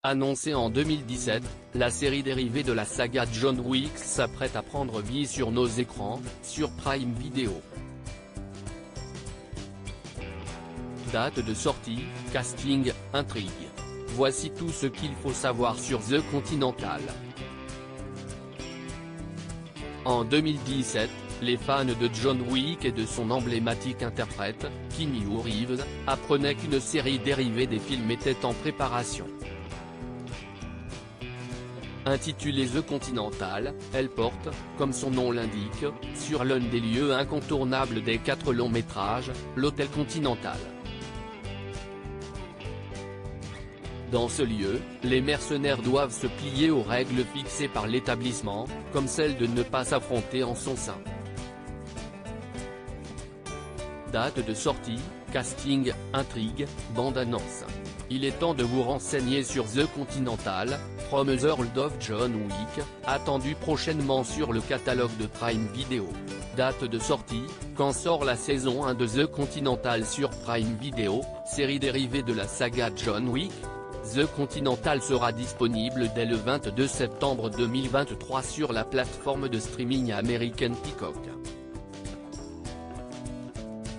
Annoncée en 2017, la série dérivée de la saga John Wick s'apprête à prendre vie sur nos écrans, sur Prime Video. Date de sortie, casting, intrigue. Voici tout ce qu'il faut savoir sur The Continental. En 2017, les fans de John Wick et de son emblématique interprète, Keanu Reeves, apprenaient qu'une série dérivée des films était en préparation. Intitulée The Continental, elle porte, comme son nom l'indique, sur l'un des lieux incontournables des 4 longs métrages, l'Hôtel Continental. Dans ce lieu, les mercenaires doivent se plier aux règles fixées par l'établissement, comme celle de ne pas s'affronter en son sein. Date de sortie, casting, intrigue, bande-annonce. Il est temps de vous renseigner sur The Continental, From the World of John Wick, attendu prochainement sur le catalogue de Prime Video. Date de sortie, quand sort la saison 1 de The Continental sur Prime Video, série dérivée de la saga John Wick. The Continental sera disponible dès le 22 septembre 2023 sur la plateforme de streaming américaine Peacock.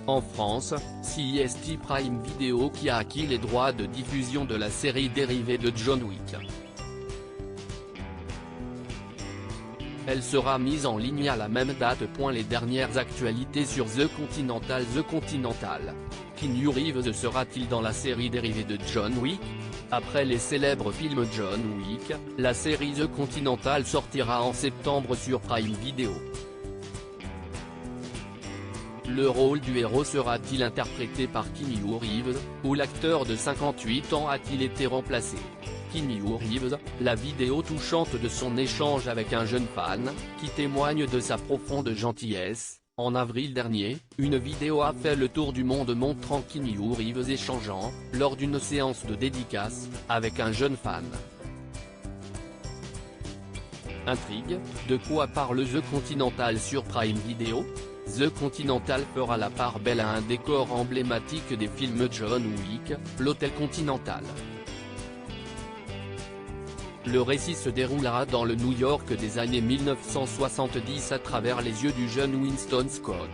En France, CST Prime Video qui a acquis les droits de diffusion de la série dérivée de John Wick. Elle sera mise en ligne à la même date. Les dernières actualités sur The Continental. The Continental. Keanu Reeves sera-t-il dans la série dérivée de John Wick? Après les célèbres films John Wick, la série The Continental sortira en septembre sur Prime Video. Le rôle du héros sera-t-il interprété par Keanu Reeves, ou l'acteur de 58 ans a-t-il été remplacé? Keanu Reeves, la vidéo touchante de son échange avec un jeune fan, qui témoigne de sa profonde gentillesse. En avril dernier, une vidéo a fait le tour du monde montrant Keanu Reeves échangeant, lors d'une séance de dédicace, avec un jeune fan. Intrigue, de quoi parle The Continental sur Prime Video? The Continental fera la part belle à un décor emblématique des films John Wick, l'Hôtel Continental. Le récit se déroulera dans le New York des années 1970 à travers les yeux du jeune Winston Scott.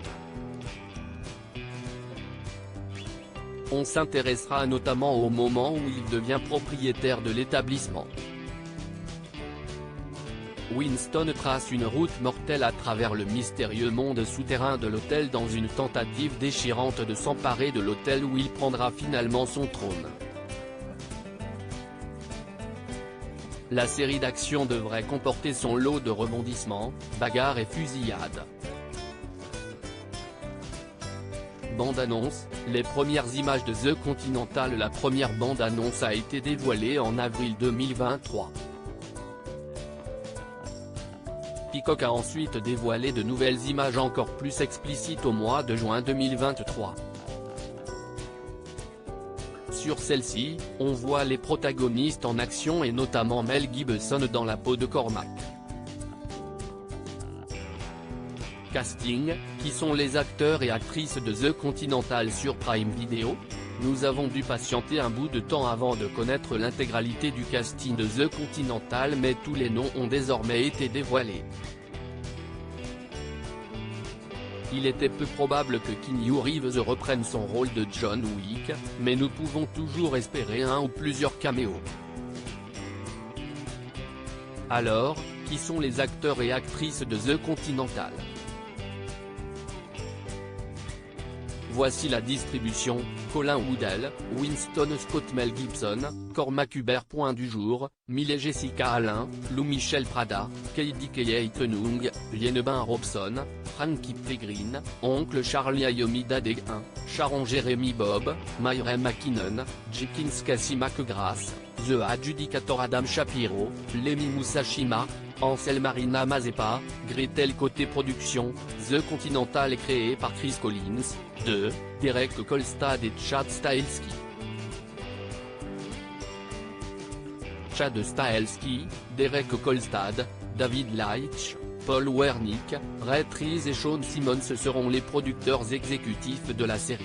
On s'intéressera notamment au moment où il devient propriétaire de l'établissement. Winston trace une route mortelle à travers le mystérieux monde souterrain de l'hôtel dans une tentative déchirante de s'emparer de l'hôtel où il prendra finalement son trône. La série d'action devrait comporter son lot de rebondissements, bagarres et fusillades. Bande-annonce, les premières images de The Continental. La première bande-annonce a été dévoilée en avril 2023. Peacock a ensuite dévoilé de nouvelles images encore plus explicites au mois de juin 2023. Sur celle-ci, on voit les protagonistes en action et notamment Mel Gibson dans la peau de Cormac. Casting, qui sont les acteurs et actrices de The Continental sur Prime Video? Nous avons dû patienter un bout de temps avant de connaître l'intégralité du casting de The Continental, mais tous les noms ont désormais été dévoilés. Il était peu probable que Keanu Reeves reprenne son rôle de John Wick, mais nous pouvons toujours espérer un ou plusieurs caméos. Alors, qui sont les acteurs et actrices de The Continental? Voici la distribution: Colin Woodell, Winston Scott, Mel Gibson, Cormac Hubert. Point du jour, Miley Jessica Alain, Lou Michel Prada, Katie Keye Tenung, Lieneben Robson, Frankie Pegrine, Oncle Charlie Ayomi Dade 1, Sharon Jeremy Bob, Myra McKinnon, Jenkins Cassie McGrath, The Adjudicator Adam Shapiro, Lemmy Musashima, Ansel Marina Mazepa, Gretel. Côté production, The Continental est créé par Chris Collins, Derek Kolstad et Chad Stahelski. Chad Stahelski, Derek Kolstad, David Leitch, Paul Wernick, Ray Trees et Sean Simmons seront les producteurs exécutifs de la série.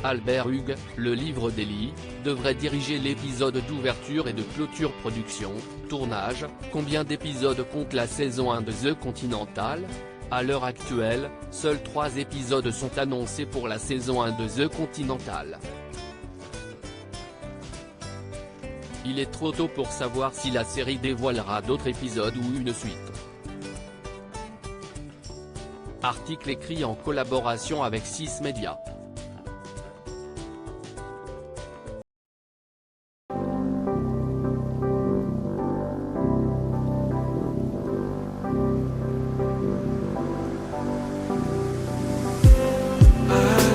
Albert Hugues, le livre d'Eli, devrait diriger l'épisode d'ouverture et de clôture production, tournage. Combien d'épisodes compte la saison 1 de The Continental ? À l'heure actuelle, seuls 3 épisodes sont annoncés pour la saison 1 de The Continental. Il est trop tôt pour savoir si la série dévoilera d'autres épisodes ou une suite. Article écrit en collaboration avec 6 Médias.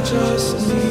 Just need